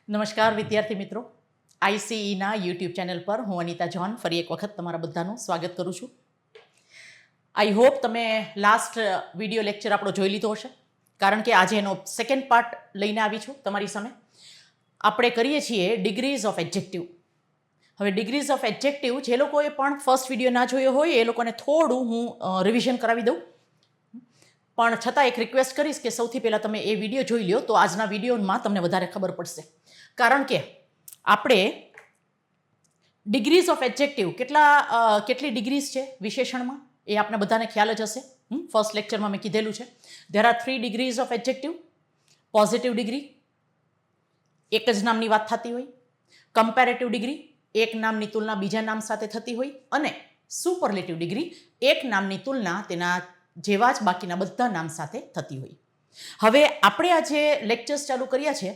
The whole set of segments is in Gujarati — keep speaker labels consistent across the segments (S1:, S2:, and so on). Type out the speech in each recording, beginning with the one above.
S1: નમસ્કાર વિદ્યાર્થી મિત્રો, આઈસીઈના યુટ્યુબ ચેનલ પર હું અનિતા જોન ફરી એક વખત તમારા બધાનું સ્વાગત કરું છું. આઈ હોપ તમે લાસ્ટ વિડીયો લેક્ચર આપણો જોઈ લીધો હશે, કારણ કે આજે એનો સેકન્ડ પાર્ટ લઈને આવી છું તમારી સામે. આપણે કરીએ છીએ ડિગ્રીઝ ઓફ એડજેક્ટિવ. હવે ડિગ્રીઝ ઓફ એડજેક્ટિવ જે લોકોએ પણ ફર્સ્ટ વિડીયો ના જોયો હોય એ લોકોને થોડું હું રિવિઝન કરાવી દઉં, પણ છતાં એક રિક્વેસ્ટ કરીશ કે સૌથી પહેલાં તમે એ વિડીયો જોઈ લો તો આજના વિડીયોમાં તમને વધારે ખબર પડશે. કારણ કે આપણે ડિગ્રીઝ ઓફ એડજેક્ટિવ કેટલી ડિગ્રીઝ છે વિશેષણમાં એ આપણે બધાને ખ્યાલ જ હશે. ફર્સ્ટ લેક્ચરમાં મેં કીધેલું છે. There are 3 degrees of adjective. Positive degree, એક જ નામની વાત થતી હોય. કમ્પેરેટિવ ડિગ્રી, એક નામની તુલના બીજા નામ સાથે થતી હોય. અને સુપરલેટિવ ડિગ્રી, એક નામની તુલના તેના જેવા જ બાકીના બધા નામ સાથે થતી હોય. હવે આપણે આ જે લેક્ચર્સ ચાલુ કર્યા છે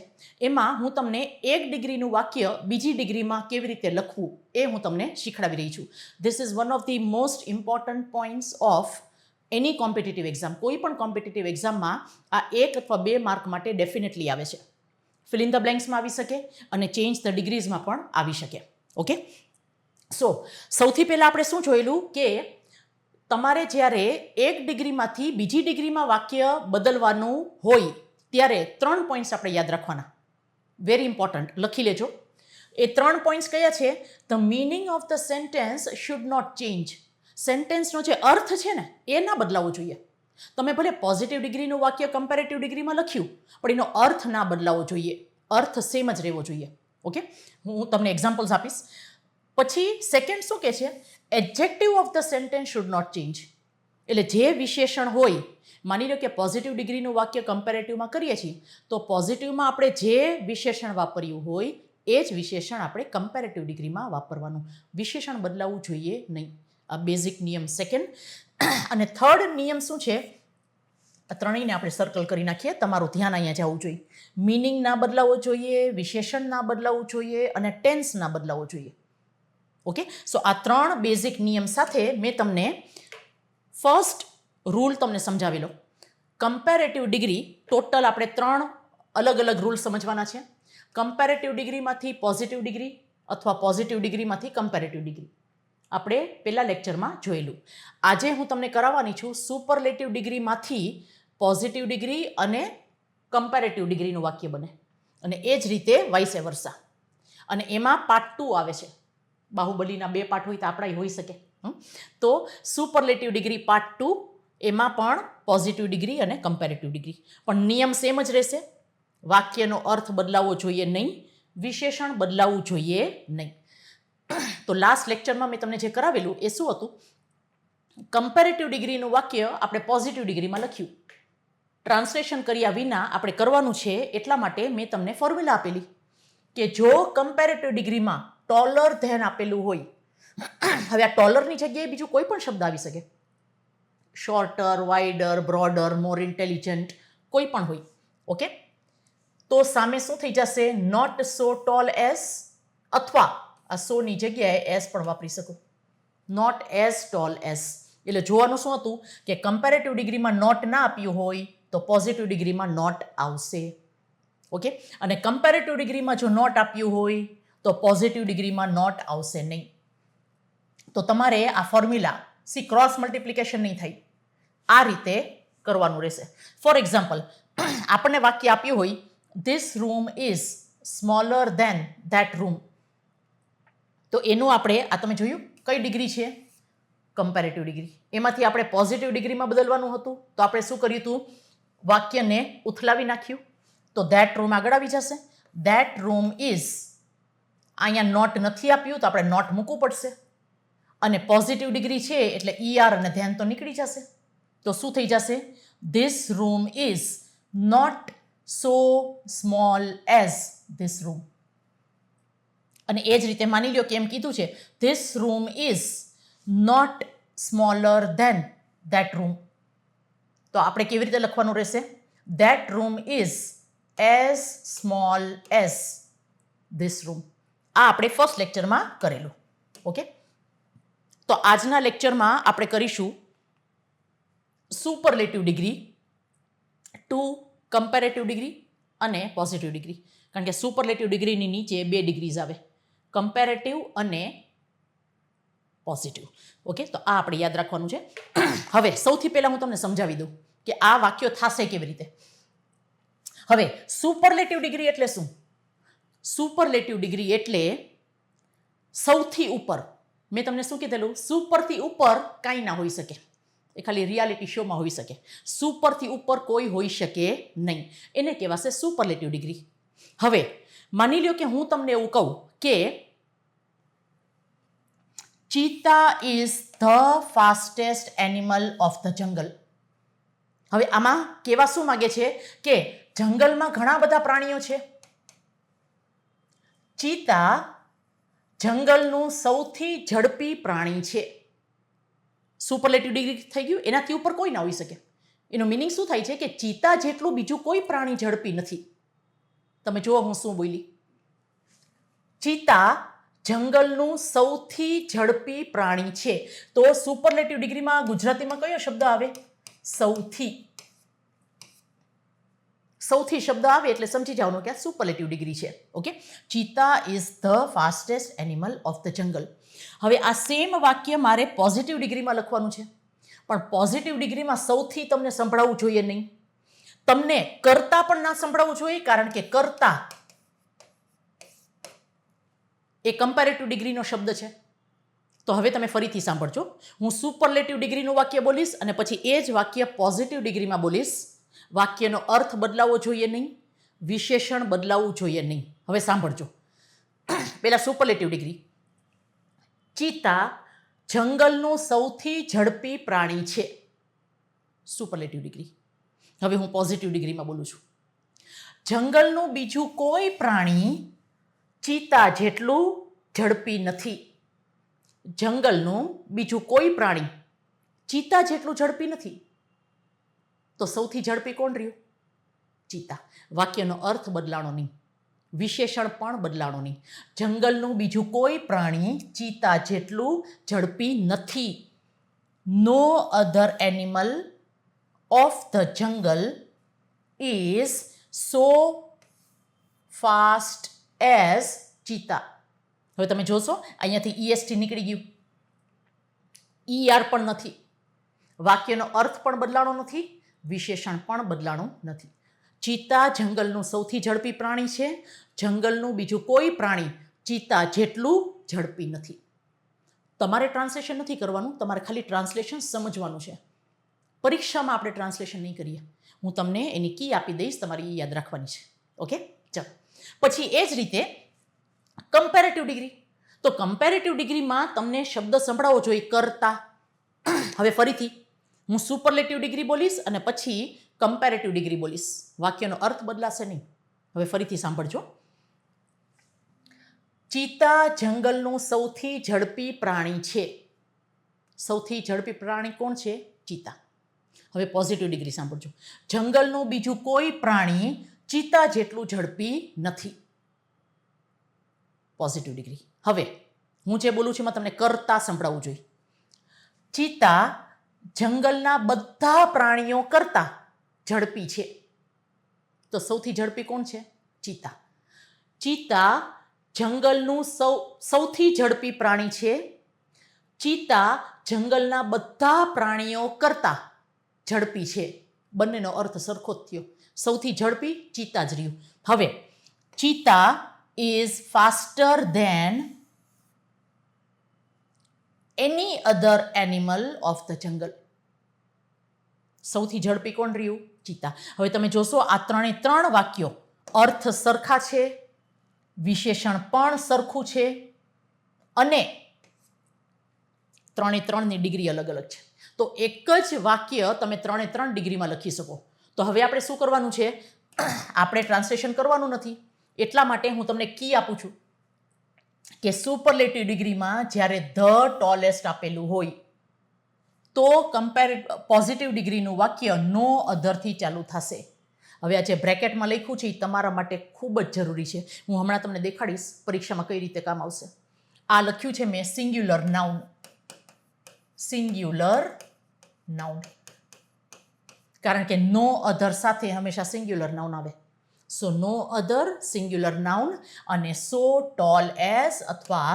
S1: એમાં હું તમને એક ડિગ્રીનું વાક્ય બીજી ડિગ્રીમાં કેવી રીતે લખવું એ હું તમને શીખડાવી રહી છું. This is one of the most important points of any competitive exam. કોઈ પણ કોમ્પિટિટિવ એક્ઝામમાં આ 1 અથવા 2 માર્ક માટે ડેફિનેટલી આવે છે. ફિલ ઇન ધ બ્લેન્ક્સમાં આવી શકે અને ચેન્જ ધ ડિગ્રીઝમાં પણ આવી શકે. ઓકે, સો સૌથી પહેલાં આપણે શું જોયેલું કે તમારે જ્યારે એક ડિગ્રીમાંથી બીજી ડિગ્રીમાં વાક્ય બદલવાનું હોય ત્યારે 3 પોઈન્ટ્સ આપણે યાદ રાખવાના. વેરી ઇમ્પોર્ટન્ટ, લખી લેજો. એ 3 પોઈન્ટ્સ કયા છે? The meaning of the sentence should not change. સેન્ટેન્સનો જે અર્થ છે ને એ ના બદલાવો જોઈએ. તમે ભલે પોઝિટિવ ડિગ્રીનું વાક્ય કમ્પેરેટિવ ડિગ્રીમાં લખ્યું પણ એનો અર્થ ના બદલાવો જોઈએ. અર્થ સેમ જ રહેવો જોઈએ. ઓકે, હું તમને એક્ઝામ્પલ્સ આપીશ. પછી સેકન્ડ શું કહે છે? Adjective of the sentence should not change. એટલે જે વિશેષણ હોય, માની લો કે પોઝિટિવ ડિગ્રીનું વાક્ય કમ્પેરેટિવમાં કરીએ છીએ તો પોઝિટિવમાં આપણે જે વિશેષણ વાપર્યું હોય એ જ વિશેષણ આપણે કમ્પેરેટિવ ડિગ્રીમાં વાપરવાનું. વિશેષણ બદલાવવું જોઈએ નહીં. આ બેઝિક નિયમ સેકન્ડ. અને થર્ડ નિયમ શું છે? આ ત્રણેયને આપણે સર્કલ કરી નાખીએ. તમારું ધ્યાન અહીંયા જવું જોઈએ. મિનિંગ ના બદલાવો જોઈએ, વિશેષણ ના બદલાવવું જોઈએ અને ટેન્સ ના બદલાવો જોઈએ. ઓકે, સો આ 3 બેઝિક નિયમ સાથે મેં તમને ફર્સ્ટ રૂલ તમને સમજાવેલો. કમ્પેરેટિવ ડિગ્રી ટોટલ આપણે 3 અલગ અલગ રૂલ સમજવાના છે. કમ્પેરેટિવ ડિગ્રીમાંથી પોઝિટિવ ડિગ્રી અથવા પોઝિટિવ ડિગ્રીમાંથી કમ્પેરેટિવ ડિગ્રી આપણે પહેલા લેક્ચરમાં જોયેલું. આજે હું તમને કરાવવાની છું સુપરલેટિવ ડિગ્રીમાંથી પોઝિટિવ ડિગ્રી અને કમ્પેરેટિવ ડિગ્રીનું વાક્ય બને, અને એ જ રીતે વાઇસ વર્સા. અને એમાં પાર્ટ 2 આવે છે. બાહુબલીના 2 પાર્ટ હોય તો આપણા હોઈ શકે. તો સુપરલેટિવ ડિગ્રી પાર્ટ 2, એમાં પણ પોઝિટિવ ડિગ્રી અને કમ્પેરેટિવ ડિગ્રી. પણ નિયમ સેમ જ રહેશે. વાક્યનો અર્થ બદલાવવો જોઈએ નહીં, વિશેષણ બદલાવવું જોઈએ નહીં. તો લાસ્ટ લેક્ચરમાં મેં તમને જે કરાવેલું એ શું હતું? કમ્પેરેટિવ ડિગ્રીનું વાક્ય આપણે પોઝિટિવ ડિગ્રીમાં લખ્યું. ટ્રાન્સલેશન કર્યા વિના આપણે કરવાનું છે, એટલા માટે મેં તમને ફોર્મ્યુલા આપેલી કે જો કમ્પેરેટિવ ડિગ્રીમાં ટોલર ધેન આપેલું હોય, હવે આ ટોલરની જગ્યાએ બીજું કોઈ પણ શબ્દ આવી શકે. શોર્ટર, વાઇડર, બ્રોડર, મોર ઇન્ટેલિજન્ટ, કોઈ પણ હોય. ઓકે, તો સામે શું થઈ જશે? નોટ સો ટોલ એઝ, અથવા આ સોની જગ્યાએ એસ પણ વાપરી શકો. Not as tall as. એટલે જોવાનું શું હતું કે કમ્પેરેટિવ ડિગ્રીમાં નોટ ના આપ્યું હોય તો પોઝિટિવ ડિગ્રીમાં નોટ આવશે. ઓકે, અને કમ્પેરેટિવ ડિગ્રીમાં જો નોટ આપ્યું હોય તો પોઝિટિવ ડિગ્રીમાં નોટ આવશે નહીં. તો તમારે આ ફોર્મ્યુલા ક્રોસ મલ્ટિપ્લિકેશન નહીં થાય, આ રીતે કરવાનું રહેશે. ફોર એક્ઝામ્પલ, આપણને વાક્ય આપ્યું હોય this room is smaller than that room. તો એનું આપણે આ તમે જોયું કઈ ડિગ્રી છે? Comparative degree. એમાંથી આપણે પોઝિટિવ ડિગ્રીમાં બદલવાનું હતું તો આપણે શું કર્યું હતું? વાક્યને ઉથલાવી નાખ્યું. તો ધેટ રૂમ આગળ આવી જશે. ધેટ રૂમ ઇઝ, અહીંયા નોટ નથી આપ્યું તો આપણે નોટ મૂકવું પડશે. અને પોઝિટિવ ડિગ્રી છે એટલે ER અને ધ્યાન તો નીકળી જશે. તો શું થઈ જશે? This room is not so small as this room. અને એ જ રીતે માની લો કે એમ કીધું છે this room is not smaller than that room. તો આપણે કેવી રીતે લખવાનું રહેશે? That room is as small as this room. આ આપણે ફર્સ્ટ લેક્ચરમાં કરેલું. ઓકે, તો આજના લેક્ચરમાં આપણે કરીશું superlative degree to comparative degree અને પોઝિટિવ ડિગ્રી. કારણ કે સુપરલેટિવ ડિગ્રીની નીચે 2 ડિગ્રીઝ આવે, કમ્પેરેટિવ અને પોઝિટિવ. ઓકે, તો આ આપણે યાદ રાખવાનું છે. હવે સૌથી પહેલાં હું તમને સમજાવી દઉં કે આ વાક્યો થશે કેવી રીતે. હવે સુપરલેટિવ ડિગ્રી એટલે શું? સુપરલેટિવ ડિગ્રી એટલે સૌથી ઉપર. મેં તમને શું કીધેલું? સુપરથી ઉપર કાંઈ ના હોઈ શકે, એ ખાલી રિયાલિટી શોમાં હોઈ શકે. સુપરથી ઉપર કોઈ હોઈ શકે નહીં, એને કહેવાશે સુપરલેટિવ ડિગ્રી. હવે માની લ્યો કે હું તમને એવું કહું કે cheetah is the fastest animal of the jungle. હવે આમાં કહેવા શું માગે છે કે જંગલમાં ઘણા બધા પ્રાણીઓ છે. ચીતા જંગલનું સૌથી ઝડપી પ્રાણી છે. સુપરલેટિવ ડિગ્રી થઈ ગયું, એનાથી ઉપર કોઈ ના હોઈ શકે. એનો મિનિંગ શું થાય છે કે ચીતા જેટલું બીજું કોઈ પ્રાણી ઝડપી નથી. તમે જુઓ હું શું બોલી. ચીતા જંગલનું સૌથી ઝડપી પ્રાણી છે. તો સુપરલેટિવ ડિગ્રીમાં ગુજરાતીમાં કયો શબ્દ આવે? સૌથી. સૌથી શબ્દ આવે એટલે સમજી જવાનું કે આ સુપરલેટિવ ડિગ્રી છે. Okay, cheetah is the fastest animal of the jungle. હવે આ સેમ વાક્ય મારે પોઝિટિવ ડિગ્રીમાં લખવાનું છે, પણ પોઝિટિવ ડિગ્રીમાં સૌથી તમને સંભળાવવું જોઈએ નહીં. તમને કરતા પણ ના સંભળાવવું જોઈએ, કારણ કે કરતા એ કમ્પેરેટિવ ડિગ્રીનો શબ્દ છે. તો હવે તમે ફરીથી સાંભળજો. હું સુપરલેટિવ ડિગ્રીનું વાક્ય બોલીશ અને પછી એ જ વાક્ય પોઝિટિવ ડિગ્રીમાં બોલીશ. વાક્યનો અર્થ બદલાવવો જોઈએ નહીં, વિશેષણ બદલાવવું જોઈએ નહીં. હવે સાંભળજો. પહેલા સુપરલેટિવ ડિગ્રી. ચીતા જંગલનું સૌથી ઝડપી પ્રાણી છે. Superlative degree. હવે હું પોઝિટિવ ડિગ્રીમાં બોલું છું. જંગલનું બીજું કોઈ પ્રાણી ચીતા જેટલું ઝડપી નથી. જંગલનું બીજું કોઈ પ્રાણી ચીતા જેટલું ઝડપી નથી. તો સૌથી ઝડપી કોણ રહ્યું? ચીતા. વાક્યનો અર્થ બદલાણો નહીં, વિશેષણ પણ બદલાણો નહીં. જંગલનું બીજું કોઈ પ્રાણી ચીતા જેટલું ઝડપી નથી. No other animal of the jungle is so fast as cheetah. હવે તમે જોશો અહીંયાથી EST નીકળી ગયું, ER પણ નથી. વાક્યનો અર્થ પણ બદલાણો નથી, વિશેષણ પણ બદલાણું નથી. ચીતા જંગલનું સૌથી ઝડપી પ્રાણી છે. જંગલનું બીજું કોઈ પ્રાણી ચીતા જેટલું ઝડપી નથી. તમારે ટ્રાન્સલેશન નથી કરવાનું, તમારે ખાલી ટ્રાન્સલેશન સમજવાનું છે. પરીક્ષામાં આપણે ટ્રાન્સલેશન નહીં કરીએ. હું તમને એની કી આપી દઈશ, તમારે એ યાદ રાખવાની છે. ઓકે, ચાલો. પછી એ જ રીતે કમ્પેરેટિવ ડિગ્રી. તો કમ્પેરેટિવ ડિગ્રીમાં તમને શબ્દ સંભળાવવો જોઈએ, કરતા. હવે ફરીથી હું સુપરલેટિવ ડિગ્રી બોલીશ અને પછી કમ્પેરેટિવ ડિગ્રી બોલીશ. વાક્યનો અર્થ બદલાશે નહીં. હવે ફરીથી સાંભળજો. ચીતા જંગલનું સૌથી ઝડપી પ્રાણી છે. સૌથી ઝડપી પ્રાણી કોણ છે? ચીતા. હવે પોઝિટિવ ડિગ્રી સાંભળજો. જંગલનું બીજું કોઈ પ્રાણી ચીતા જેટલું ઝડપી નથી. Positive degree. હવે હું જે બોલું છું એમાં તમને કરતા સંભળાવવું જોઈએ. ચીતા જંગલના બધા પ્રાણીઓ કરતા ઝડપી છે. તો સૌથી ઝડપી કોણ છે? ચીતા. ચીતા જંગલનું સૌથી ઝડપી પ્રાણી છે. ચીતા જંગલના બધા પ્રાણીઓ કરતા ઝડપી છે. બંનેનો અર્થ સરખો જ થયો. સૌથી ઝડપી ચીતા જ રહ્યું. હવે cheetah is faster than any other animal of the jungle. સૌથી ઝડપી કોણ રહ્યું? ચીતા. હવે તમે જોશો આ ત્રણે ત્રણ વાક્યો અર્થ સરખા છે, વિશેષણ પણ સરખું છે અને ત્રણે ત્રણની ડિગ્રી અલગ અલગ છે. તો એક જ વાક્ય તમે ત્રણે ત્રણ ડિગ્રીમાં લખી શકો. તો હવે આપણે શું કરવાનું છે? આપણે ટ્રાન્સલેશન કરવાનું નથી. એટલા માટે હું તમને કી આપું છું કે સુપરલેટિવ ડિગ્રીમાં જ્યારે ધ ટોલેસ્ટ આપેલું હોય તો પોઝિટિવ ડિગ્રીનું વાક્ય નો અધરથી ચાલુ થશે. હવે આ જે બ્રેકેટમાં લખ્યું છે એ તમારા માટે ખૂબ જ જરૂરી છે. હું હમણાં તમને દેખાડીશ પરીક્ષામાં કઈ રીતે કામ આવશે. આ લખ્યું છે મેં સિંગ્યુલર નાઉન. સિંગ્યુલર નાઉન, કારણ કે નો અધર સાથે હંમેશા સિંગ્યુલર નાઉન આવે. સો નો અધર સિંગ્યુલર નાઉન અને સો ટોલ એઝ અથવા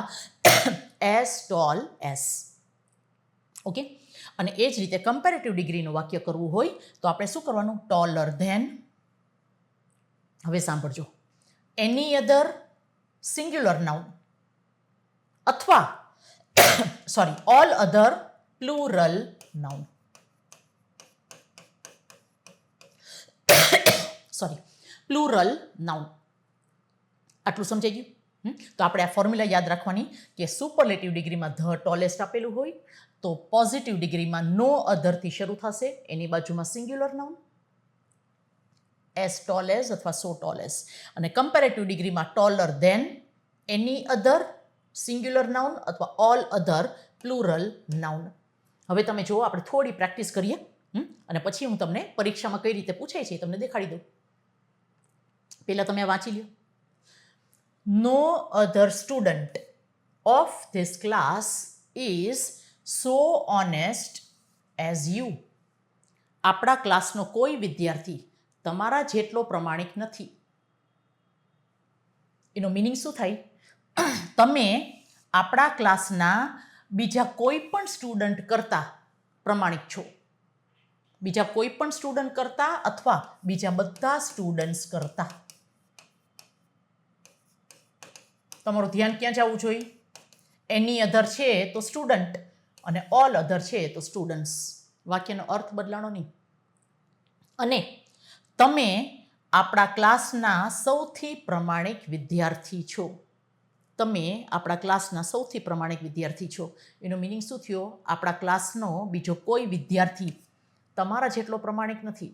S1: એઝ ટોલ એઝ. ઓકે, અને એ જ રીતે કમ્પેરેટિવ ડિગ્રીનું વાક્ય કરવું હોય તો આપણે શું કરવાનું? Taller than. હવે સાંભળજો, એની અધર સિંગ્યુલર નાઉન અથવા sorry all other plural noun. Sorry, plural noun. આટલું સમજાઈ ગયું? તો આપણે આ ફોર્મ્યુલા યાદ રાખવાની કે સુપરલેટિવ ડિગ્રીમાં ધ ટોલેસ્ટ આપેલું હોય તો પોઝિટિવ ડિગ્રીમાં નો અધરથી શરૂ થશે, એની બાજુમાં singular noun as tall as અથવા સો ટોલ એઝ, અને કમ્પેરેટિવ ડિગ્રીમાં taller than, any other singular noun અથવા ઓલ અધર પ્લુરલ નાઉન. હવે તમે જુઓ, આપણે થોડી પ્રેક્ટિસ કરીએ અને પછી હું તમને પરીક્ષામાં કઈ રીતે પૂછાય છે એ તમને દેખાડી દઉં. પહેલાં તમે વાંચી લ્યો. No other student of this class is so honest as you. આપણા ક્લાસનો કોઈ વિદ્યાર્થી તમારા જેટલો પ્રમાણિક નથી. એનો મિનિંગ શું થાય? તમે આપણા ક્લાસના બીજા કોઈ પણ સ્ટુડન્ટ કરતાં પ્રમાણિક છો. બીજા કોઈ પણ સ્ટુડન્ટ કરતાં અથવા બીજા બધા સ્ટુડન્ટ્સ કરતાં. તમારું ધ્યાન ક્યાં જવું જોઈએ? એની અધર છે તો સ્ટુડન્ટ અને ઓલ અધર છે તો સ્ટુડન્ટ્સ. વાક્યનો અર્થ બદલાણો નહીં. અને તમે આપણા ક્લાસના સૌથી પ્રમાણિક વિદ્યાર્થી છો. તમે આપણા ક્લાસના સૌથી પ્રમાણિક વિદ્યાર્થી છો. એનો મિનિંગ શું થયો? આપણા ક્લાસનો બીજો કોઈ વિદ્યાર્થી તમારા જેટલો પ્રમાણિક નથી.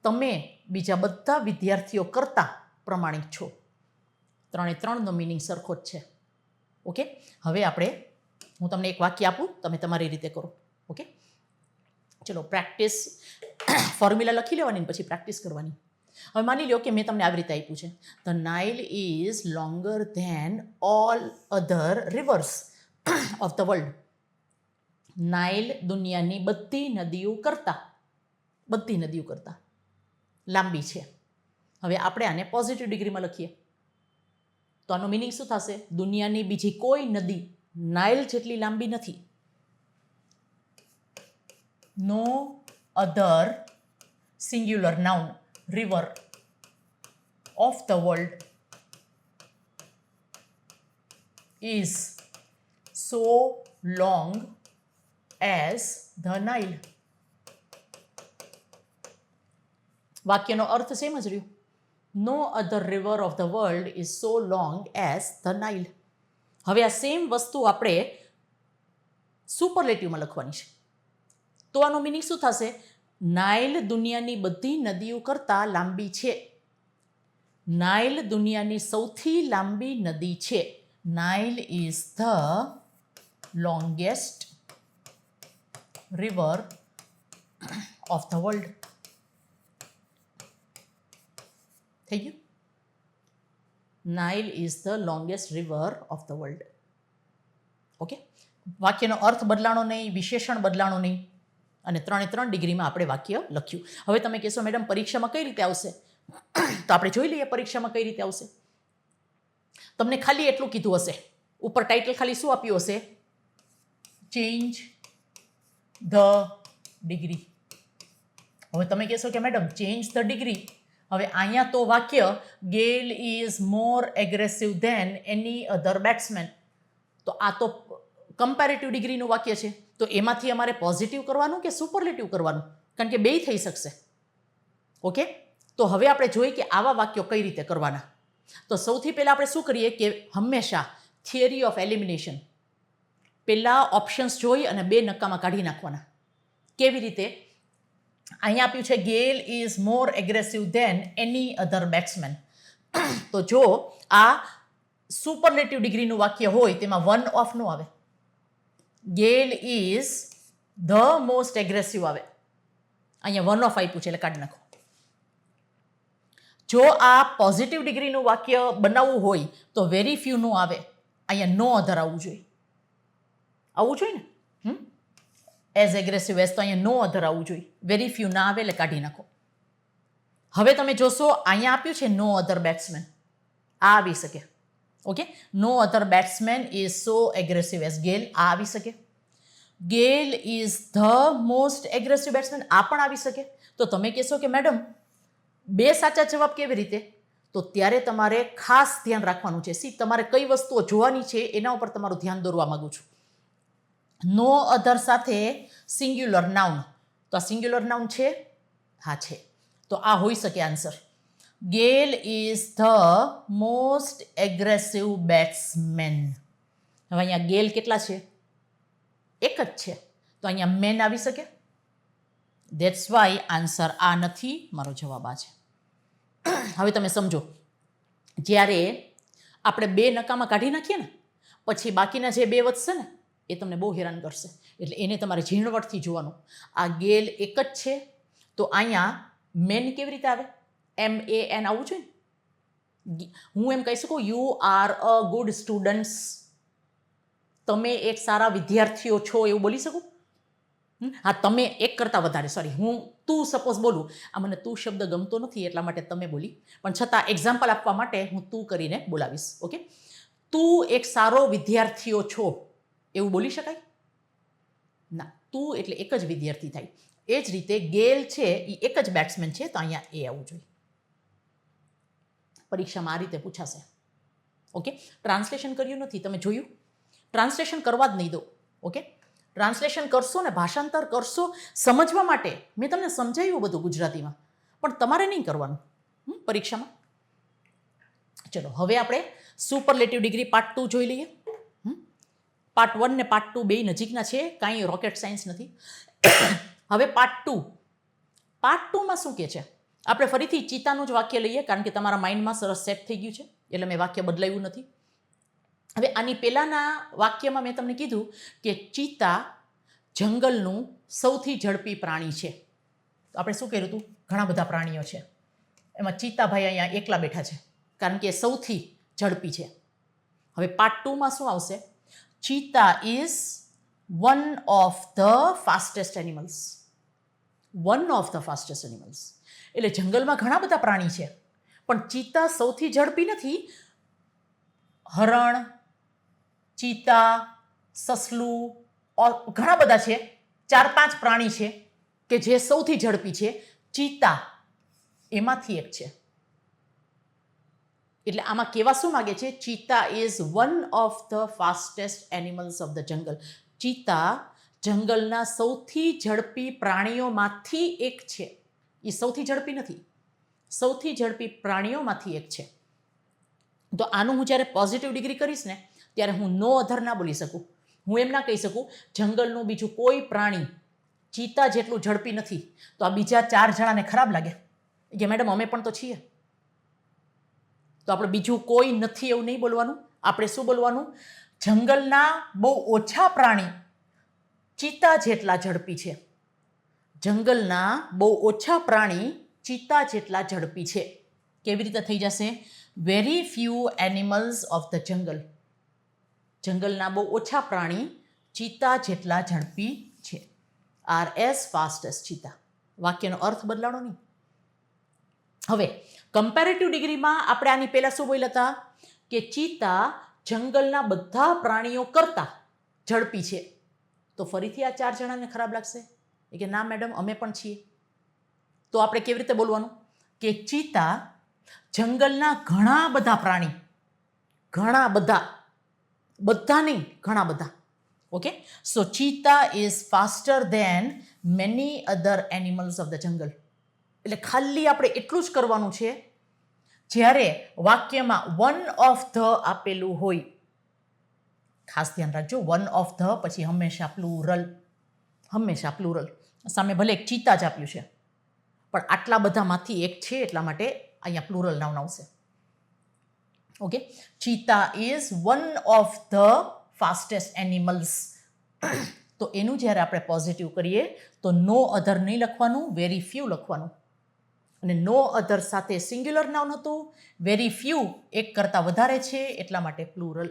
S1: તમે બીજા બધા વિદ્યાર્થીઓ કરતાં પ્રમાણિક છો. 3 મિનિંગ સરખો જ છે. ઓકે, હવે હું તમને એક વાક્ય આપું, તમે તમારી રીતે કરો. ઓકે, ચલો પ્રેક્ટિસ. ફોર્મ્યુલા લખી લેવાની પછી પ્રેક્ટિસ કરવાની. હવે માની લો કે મેં તમને આવી રીતે આપ્યું છે, the Nile is longer than all other rivers of the world. Nile દુનિયાની બધી નદીઓ કરતાં લાંબી છે. હવે આપણે આને પોઝિટિવ ડિગ્રીમાં લખીએ તો આનો મિનિંગ શું થશે? દુનિયાની બીજી કોઈ નદી નાઇલ જેટલી લાંબી નથી. No other singular noun river of the world is so long as the Nile. વાક્યનો અર્થ સેમ જ રહ્યો. No other river of the world is so long as the Nile. હવે આ સેમ વસ્તુ આપણે સુપરલેટિવમાં લખવાની છે. તો આનો મિનિંગ શું થશે? નાઇલ દુનિયાની બધી નદીઓ કરતાં લાંબી છે. નાઇલ દુનિયાની સૌથી લાંબી નદી છે. Nile is the longest river of the world. થઈ ગયું? Nile is the longest river of the world. Okay, વાક્યનો અર્થ બદલાણો નહીં, વિશેષણ બદલાણો નહીં, અને 3 ડિગ્રીમાં આપણે વાક્ય લખ્યું. હવે તમે કહેશો મેડમ પરીક્ષામાં કઈ રીતે આવશે? તો આપણે જોઈ લઈએ પરીક્ષામાં કઈ રીતે આવશે. તમને ખાલી એટલું કીધું હશે, ઉપર ટાઇટલ ખાલી શું આપ્યું હશે? Change the degree. હવે તમે કહેશો કે મેડમ ચેન્જ ધ ડિગ્રી. હવે અહીંયા તો વાક્ય Gayle is more aggressive than any other batsman. તો આ તો કમ્પેરેટિવ ડિગ્રીનું વાક્ય છે. તો એમાંથી અમારે પોઝિટિવ કરવાનું કે સુપરલેટિવ કરવાનું? કારણ કે બેય થઈ શકશે. ઓકે, તો હવે આપણે જોઈએ કે આવા વાક્યો કઈ રીતે કરવાના. તો સૌથી પહેલાં આપણે શું કરીએ કે હંમેશા થિયરી ઓફ એલિમિનેશન, પહેલાં ઓપ્શન્સ જોઈ અને 2 નક્કામાં કાઢી નાખવાના. કેવી રીતે? અહીંયા આપ્યું છે Gayle is more aggressive than any other batsman. તો જો આ સુપરલેટિવ ડિગ્રીનું વાક્ય હોય તેમાં વન ઓફ નો આવે. ગેલ ઇઝ ધ મોસ્ટ એગ્રેસિવ આવે. અહીંયા વન ઓફ આપ્યું છે એટલે કાઢી નાખો. જો આ પોઝિટિવ ડિગ્રીનું વાક્ય બનાવવું હોય તો વેરી ફ્યુ નો આવે. અહીંયા નો અધર આવવું જોઈએ. આવવું જોઈએ ને? એઝ એગ્રેસિવ એઝ, તો અહીંયા નો અધર આવવું જોઈએ. વેરી ફ્યુ ના આવે એટલે કાઢી નાખો. હવે તમે જોશો અહીંયા આપ્યું છે નો અધર બેટ્સમેન, આ આવી શકે. Okay, no other batsman is so aggressive as Gayle, આ આવી શકે. Gayle is the most aggressive batsman, આ પણ આવી શકે. તો તમે કહેશો કે મેડમ બે સાચા જવાબ કેવી રીતે? તો ત્યારે તમારે ખાસ ધ્યાન રાખવાનું છે. તમારે કઈ વસ્તુઓ જોવાની છે એના ઉપર તમારું ધ્યાન દોરવા માંગુ છું. નો અધર સાથે સિંગ્યુલર નાઉન, તો આ સિંગ્યુલર નાઉન છે? હા છે. તો આ હોઈ શકે answer. Gayle is the most aggressive batsman. હવે અહીંયા ગેલ કેટલા છે? એક જ છે. તો અહીંયા મેન આવી શકે. ધેટ્સ વાય આન્સર આ નથી, મારો જવાબ આ છે. હવે તમે સમજો, જ્યારે આપણે બે નકામા કાઢી નાખીએ ને પછી બાકીના જે બે વધશે ને એ તમને બહુ હેરાન કરશે. એટલે એને તમારે ઝીણવટથી જોવાનું. આ ગેલ એક જ છે, તો અહીંયા મેન કેવી રીતે આવે? MAN આવવું જોઈએ. હું એમ કહી શકું you are a good students, તમે એક સારા વિદ્યાર્થીઓ છો એવું બોલી શકું? હા, તમે એક કરતાં વધારે, સોરી, હું તું સપોઝ બોલું, આ મને તું શબ્દ ગમતો નથી એટલા માટે તમે બોલી, પણ છતાં એક્ઝામ્પલ આપવા માટે હું તું કરીને બોલાવીશ. ઓકે, તું એક સારો વિદ્યાર્થીઓ છો એવું બોલી શકાય? ના, તું એટલે એક જ વિદ્યાર્થી થાય. એ જ રીતે ગેલ છે એ એક જ બેટ્સમેન છે, તો અહીંયા એ આવવું જોઈએ. પરીક્ષામાં આ રીતે પૂછાશે. ઓકે, ટ્રાન્સલેશન કર્યું નથી, તમે જોયું? ટ્રાન્સલેશન કરવા જ નહીં દો. ઓકે, ટ્રાન્સલેશન કરશો ને ભાષાંતર કરશો સમજવા માટે. મેં તમને સમજાવ્યું બધું ગુજરાતીમાં, પણ તમારે નહીં કરવાનું પરીક્ષામાં. ચલો હવે આપણે સુપરલેટિવ ડિગ્રી પાર્ટ 2 જોઈ લઈએ. પાર્ટ 1 ને પાર્ટ 2 બે નજીકના છે, કાંઈ રોકેટ સાયન્સ નથી. હવે પાર્ટ 2. પાર્ટ 2માં શું કહે છે? આપણે ફરીથી ચિત્તાનું જ વાક્ય લઈએ, કારણ કે તમારા માઇન્ડમાં સરસ સેટ થઈ ગયું છે, એટલે મેં વાક્ય બદલાયું નથી. હવે આની પહેલાના વાક્યમાં મેં તમને કીધું કે ચિત્તા જંગલનું સૌથી ઝડપી પ્રાણી છે. આપણે શું કહ્યું હતું? ઘણા બધા પ્રાણીઓ છે, એમાં ચિત્તાભાઈ અહીંયા એકલા બેઠા છે, કારણ કે સૌથી ઝડપી છે. હવે પાર્ટ 2માં શું આવશે? Cheetah is one of the fastest animals. One of the fastest animals એટલે જંગલમાં ઘણા બધા પ્રાણી છે, પણ ચિત્તા સૌથી ઝડપી નથી. હરણ, ચિત્તા, સસલું, ઘણા બધા છે, 4-5 પ્રાણી છે કે જે સૌથી ઝડપી છે. ચિત્તા એમાંથી એક છે. એટલે આમાં કેવા શું માગે છે? Cheetah is one of the fastest animals of the jungle. ચિત્તા જંગલના સૌથી ઝડપી પ્રાણીઓમાંથી એક છે. એ સૌથી ઝડપી નથી, સૌથી ઝડપી પ્રાણીઓમાંથી એક છે. તો આનું હું જ્યારે પોઝિટિવ ડિગ્રી કરીશ ને ત્યારે હું નો અધર ના બોલી શકું. હું એમ ના કહી શકું જંગલનું બીજું કોઈ પ્રાણી ચિત્તા જેટલું ઝડપી નથી, તો આ બીજા 4 જણાને ખરાબ લાગે કે મેડમ અમે પણ તો છીએ. તો આપણે બીજું કોઈ નથી એવું નહીં બોલવાનું. આપણે શું બોલવાનું? જંગલના બહુ ઓછા પ્રાણી ચિત્તા જેટલા ઝડપી છે. જંગલના બહુ ઓછા પ્રાણી ચિત્તા જેટલા ઝડપી છે. કેવી રીતે થઈ જશે? Very few animals of the જંગલ. જંગલના બહુ ઓછા પ્રાણી ચિત્તા જેટલા ઝડપી છે. આર એઝ ફાસ્ટ એઝ ચિત્તા. વાક્યનો અર્થ બદલાણો નહીં. હવે કમ્પેરેટિવ ડિગ્રીમાં આપણે આની પહેલા શું બોલ્યા હતા? કે ચિત્તા જંગલના બધા પ્રાણીઓ કરતા ઝડપી છે. તો ફરીથી આ 4 જણાને ખરાબ લાગશે કે ના મેડમ અમે પણ છીએ. તો આપણે કેવી રીતે બોલવાનું? કે ચિત્તા જંગલના ઘણા બધા પ્રાણી, ઘણા બધા, બધા નહીં, ઘણા બધા. Okay, so cheetah is faster than many other animals of the jungle. એટલે ખાલી આપણે એટલું જ કરવાનું છે જ્યારે વાક્યમાં વન ઓફ ધ આપેલું હોય. ખાસ ધ્યાન રાખજો, વન ઓફ ધ પછી હંમેશા પ્લુરલ, હંમેશા પ્લુરલ. સામે ભલે એક ચિત્તા જ આપ્યું છે, પણ આટલા બધામાંથી એક છે એટલા માટે અહીંયા પ્લુરલ નાઉન આવશે. Okay, cheetah is one of the fastest animals. તો એનું જ્યારે આપણે પોઝિટિવ કરીએ તો નો અધર નહીં લખવાનું, વેરી ફ્યુ લખવાનું. અને નો અધર સાથે સિંગ્યુલર નાઉન હતું, વેરી ફ્યુ એક કરતાં વધારે છે એટલા માટે પ્લુરલ.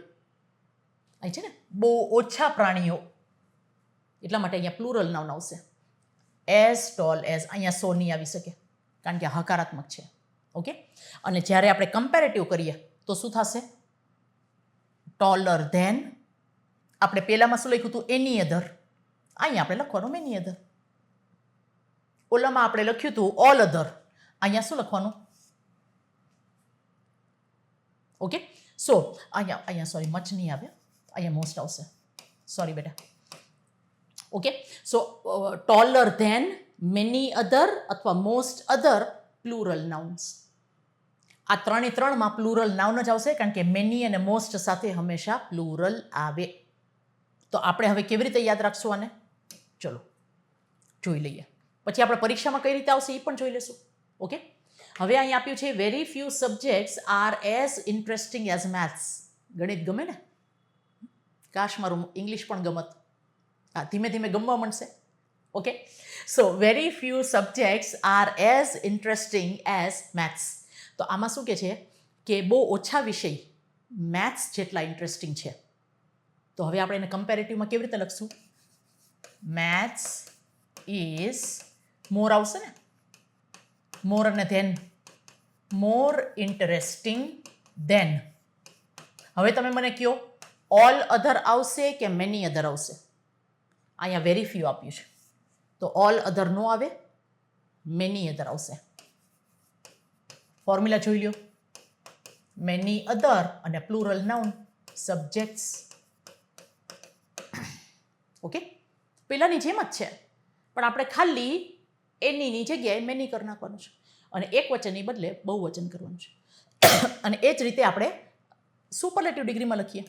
S1: અહીં છે ને બહુ ઓછા પ્રાણીઓ એટલા માટે અહીંયા પ્લુરલ નાઉન આવશે. એઝ ટોલ એઝ, અહીંયા સો નહીં આવી શકે કારણ કે હકારાત્મક છે. ઓકે, અને જ્યારે આપણે કમ્પેરેટિવ કરીએ તો શું થશે? Taller than. આપણે પહેલામાં શું લખ્યું હતું? એની અધર. અહીંયા આપણે લખવાનું મેની અધર. ઓલામાં આપણે લખ્યું હતું ઓલ અધર. અહીંયા શું લખવાનું? ઓકે, સો અહીંયા સોરી મચ નહીં આવે, અહીંયા મોસ્ટ આવશે. સોરી બેટા. ઓકે, સો ટોલર ધેન, મેની અધર અથવા મોસ્ટ અધર પ્લુરલ નાઉન્સ. આ ત્રણે ત્રણમાં પ્લુરલ નાઉન જ આવશે કારણ કે મેની અને મોસ્ટ સાથે હંમેશા પ્લુરલ આવે. તો આપણે હવે કેવી રીતે યાદ રાખશું આને? ચલો જોઈ લઈએ. પછી આપણે પરીક્ષામાં કઈ રીતે આવશે એ પણ જોઈ લેશું. ઓકે, હવે અહીં આપ્યું છે very few subjects are as interesting as maths. ગણિત ગમે ને? કાશ મારું ઇંગ્લિશ પણ ગમત. હા, ધીમે ધીમે ગમવા મળશે. Okay, so very few subjects are as interesting as maths. તો આમાં શું કહે છે કે બહુ ઓછા વિષય મેથ્સ જેટલા ઇન્ટરેસ્ટિંગ છે. તો હવે આપણે એને કમ્પેરેટિવમાં કેવી રીતે લખશું? મેથ્સ ઇઝ મોર આવશે ને? મોર અને ધેન મોર ઇન્ટરેસ્ટિંગ ધેન. હવે તમે મને કહો ઓલ અધર આવશે કે મેની અધર આવશે? અહીંયા વેરી ફ્યુ આપ્યું છે તો ઓલ અધર નો આવે, મેની અધર આવશે. ફોર્મ્યુલા જોઈ લો. મેની અધર અને પ્લુરલ નાઉન સબ્જેક્ટ્સ. ઓકે, પેલાની જેમ જ છે પણ આપણે ખાલી એનીની જગ્યાએ મેની કરી નાખવાનું છે અને એક વચનની બદલે બહુવચન કરવાનું છે. અને એ જ રીતે આપણે સુપરલેટિવ ડિગ્રીમાં લખીએ.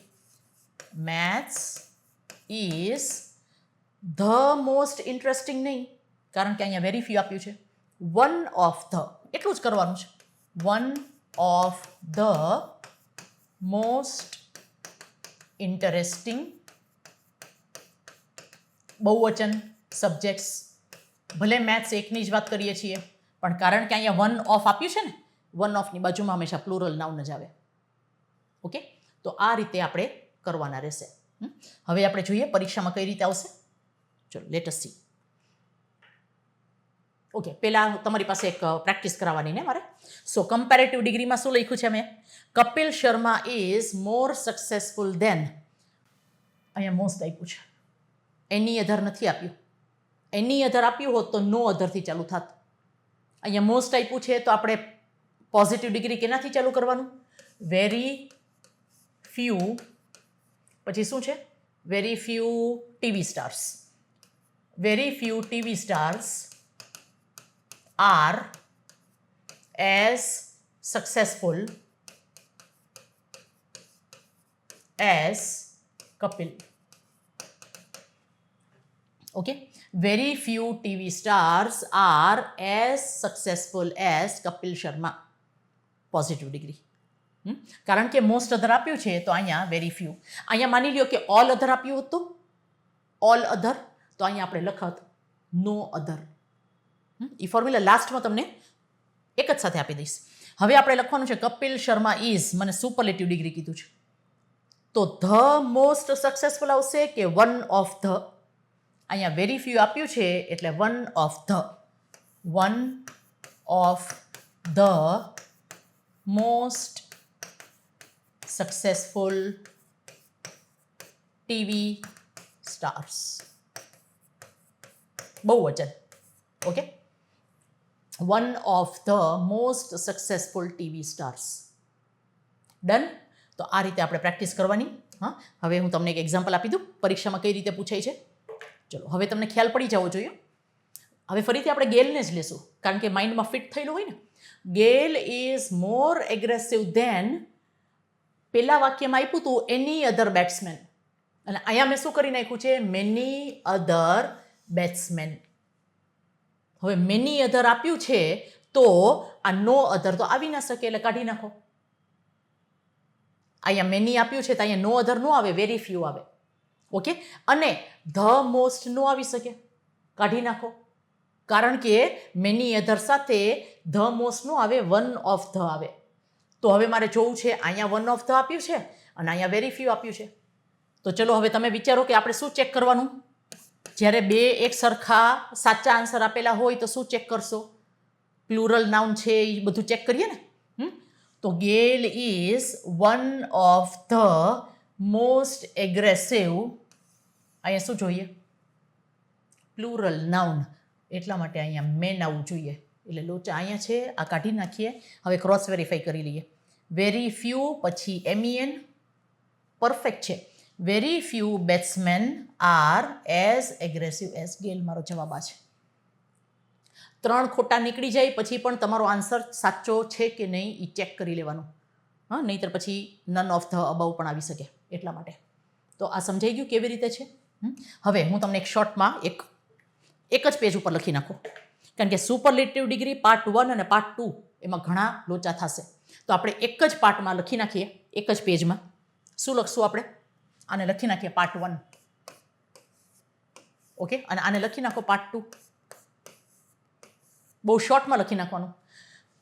S1: Maths is the most interesting નહીં કારણ કે અહીંયા વેરી ફ્યુ આપ્યું છે. વન ઓફ ધ એટલું જ કરવાનું છે. One of the most interesting બહુવચન સબ્જેક્ટ્સ. ભલે મેથ્સ એકની જ વાત કરીએ છીએ પણ કારણ કે અહીંયા વન ઓફ આપ્યું છે ને, વન ઓફની બાજુમાં હંમેશા પ્લુરલ નાઉન જ આવે. ઓકે, તો આ રીતે આપણે કરવાના રહેશે. હવે આપણે જોઈએ પરીક્ષામાં કઈ રીતે આવશે. ચલો લેટ અસ સી. ઓકે, પહેલા તમારી પાસે એક પ્રેક્ટિસ કરાવવાની ને મારે. સો કમ્પેરેટિવ ડિગ્રીમાં શું લખ્યું છે મેં? Kapil Sharma is more successful than. અહીંયા મોસ્ટ આપ્યું છે, એની અધર નથી આપ્યું. એની અધર આપ્યું હોત તો નો અધરથી ચાલુ થાત. અહીંયા મોસ્ટ આપ્યું છે તો આપણે પોઝિટિવ ડિગ્રી કેનાથી ચાલુ કરવાનું? વેરી ફ્યુ, પછી શું છે? Very few TV stars. Very few TV stars are as successful as Kapil. Okay, very few TV stars are as successful as Kapil Sharma. Positive degree. કારણ કે મોસ્ટ અધર આપ્યું છે તો અહીંયા વેરી ફ્યુ. અહીંયા માની લ્યો કે ઓલ અધર આપ્યું હતું, ઓલ અધર, તો અહીંયા આપણે લખત નો અધર. એ ફોર્મ્યુલા લાસ્ટમાં તમને એક જ સાથે આપી દઈશ. હવે આપણે લખવાનું છે કપિલ શર્મા ઇઝ, મને સુપરલેટિવ ડિગ્રી કીધું છે તો ધ મોસ્ટ સક્સેસફુલ આવશે કે વન ઓફ ધ? અહીંયા વેરી ફ્યુ આપ્યું છે એટલે one of the. One of the most successful TV stars. બહુવચન. Okay, one of the most successful TV stars. Done. તો આ રીતે આપણે પ્રેક્ટિસ કરવાની. હા, હવે હું તમને એક એક્ઝામ્પલ આપી દઉં પરીક્ષામાં કઈ રીતે પૂછાય છે. ચલો હવે તમને ખ્યાલ પડી જવો જોઈએ. હવે ફરીથી આપણે ગેલને જ લેશું કારણ કે માઇન્ડમાં ફિટ થયેલું હોય ને. ગેલ ઇઝ મોર એગ્રેસિવ ધેન, પેલા વાક્યમાં આપ્યું હતું એની અધર બેટ્સમેન અને અહીંયા મેં શું કરી નાખ્યું છે? Many other batsman. હવે મેની અધર આપ્યું છે તો આ નો અધર તો આવી ના શકે એટલે કાઢી નાખો. અહીંયા મેની આપ્યું છે તો અહીંયા નો અધર નો આવે, વેરી ફ્યુ આવે. ઓકે, અને ધ મોસ્ટ નો આવી શકે, કાઢી નાખો. કારણ કે મેની અધર સાથે ધ મોસ્ટ નો આવે, વન ઓફ ધ આવે. તો હવે મારે જોવું છે અહીંયા વન ઓફ ધ આપ્યું છે અને અહીંયા વેરી ફ્યુ આપ્યું છે. તો ચલો હવે તમે વિચારો કે આપણે શું ચેક કરવાનું? જ્યારે બે એક સરખા સાચા આન્સર આપેલા હોય તો શું ચેક કરશો? પ્લુરલ નાઉન છે એ બધું ચેક કરીએ ને. તો Gayle is one of the most aggressive, અહીંયા શું જોઈએ? પ્લુરલ નાઉન, એટલા માટે અહીંયા મેન આવવું જોઈએ. એટલે લોચા અહીંયા છે, આ કાઢી નાખીએ. હવે ક્રોસ વેરીફાઈ કરી લઈએ. વેરી ફ્યુ પછી MEN પરફેક્ટ છે. Very few batsmen are as aggressive as Gayle, મારો જવાબ આ છે. 3 ખોટા નીકળી જાય પછી પણ તમારો આન્સર સાચો છે કે નહીં એ ચેક કરી લેવાનું. હા, નહીંતર પછી નન ઓફ ધ અબાઉ પણ આવી શકે, એટલા માટે. તો આ સમજાઈ ગયું કેવી રીતે છે. હવે હું તમને એક શોર્ટમાં એક જ પેજ ઉપર લખી નાખું, કારણ કે સુપરલેટિવ ડિગ્રી પાર્ટ 1 અને પાર્ટ 2 એમાં ઘણા લોચા થશે. તો આપણે એક જ પાર્ટમાં લખી નાખીએ, એક જ પેજમાં. શું લખશું આપણે? આને લખી નાખીએ પાર્ટ 1, ઓકે, અને આને લખી નાખો પાર્ટ 2. બહુ શોર્ટમાં લખી નાખવાનું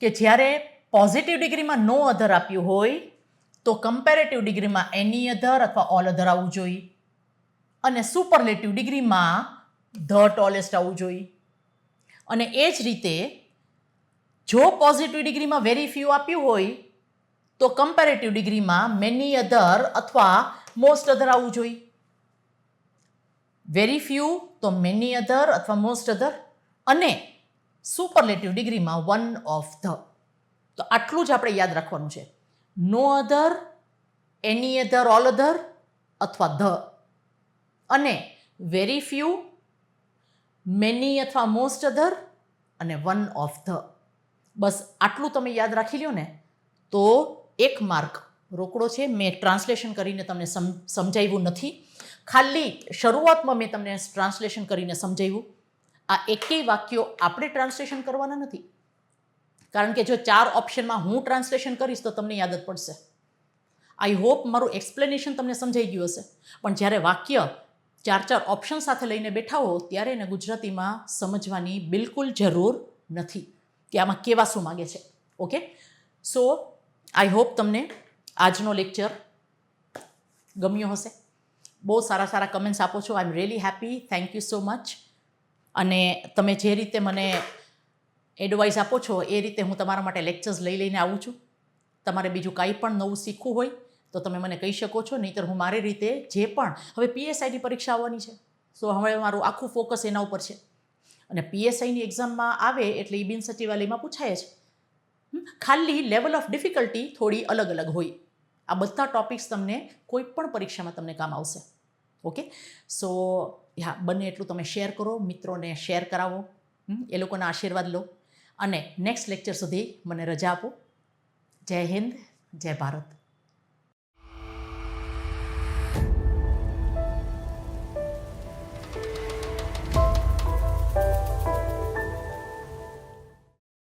S1: કે જ્યારે પોઝિટિવ ડિગ્રીમાં નો અધર આપ્યું હોય તો કમ્પેરેટિવ ડિગ્રીમાં એની અધર અથવા ઓલ અધર આવવું જોઈએ, અને સુપરલેટિવ ડિગ્રીમાં ધ ટોલેસ્ટ આવવું જોઈએ. અને એ જ રીતે જો પોઝિટિવ ડિગ્રીમાં વેરી ફ્યુ આપ્યું હોય તો કમ્પેરેટિવ ડિગ્રીમાં મેની અધર અથવા મોસ્ટ અધર આવવું જોઈએ. વેરી ફ્યુ તો મેની અધર અથવા મોસ્ટ અધર, અને સુપરલેટિવ ડિગ્રીમાં વન ઓફ ધ. તો આટલું જ આપણે યાદ રાખવાનું છે. નો અધર, એની અધર, ઓલ અધર અથવા ધ, અને વેરી ફ્યુ, મેની અથવા મોસ્ટ અધર, અને વન ઓફ ધ. બસ આટલું તમે યાદ રાખી લ્યો ને તો 1 માર્ક રોકડો છે. મેં ટ્રાન્સલેશન કરીને તમને સમજાવ્યું નથી, ખાલી શરૂઆતમાં મેં તમને ટ્રાન્સલેશન કરીને સમજાવ્યું. આ એકેય વાક્યો આપણે ટ્રાન્સલેશન કરવાના નથી, કારણ કે જો 4 ઓપ્શનમાં હું ટ્રાન્સલેશન કરીશ તો તમને યાદ જ પડશે. આઈ હોપ મારું એક્સપ્લેનેશન તમને સમજાઈ ગયું હશે. પણ જ્યારે વાક્ય 4 ઓપ્શન સાથે લઈને બેઠા હો ત્યારે એને ગુજરાતીમાં સમજવાની બિલકુલ જરૂર નથી કે આમાં કેવા શું માગે છે. ઓકે, સો આઈ હોપ તમને આજનો લેક્ચર ગમ્યો હશે. બહુ સારા સારા કમેન્ટ્સ આપો છો. I am really happy. Thank you so much. અને તમે જે રીતે મને એડવાઇસ આપો છો એ રીતે હું તમારા માટે લેક્ચર્સ લઈને આવું છું. તમારે બીજું કાંઈ પણ નવું શીખવું હોય તો તમે મને કહી શકો છો, નહીંતર હું મારી રીતે જે પણ, હવે PSIની પરીક્ષા આવવાની છે, સો હવે મારું આખું ફોકસ એના ઉપર છે. અને PSIની એક્ઝામમાં આવે એટલે એ બિન સચિવાલયમાં પૂછાય છે. ખાલી લેવલ ઓફ ડિફિકલ્ટી થોડી અલગ અલગ હોય. આ બધા ટોપિક્સ તમને કોઈ પણ પરીક્ષામાં તમને કામ આવશે. ઓકે, સો હા, બને એટલું તમે શેર કરો, મિત્રોને શેર કરાવો, એ લોકોના આશીર્વાદ લો, અને નેક્સ્ટ લેક્ચર સુધી મને રજા આપો. જય હિન્દ, જય ભારત.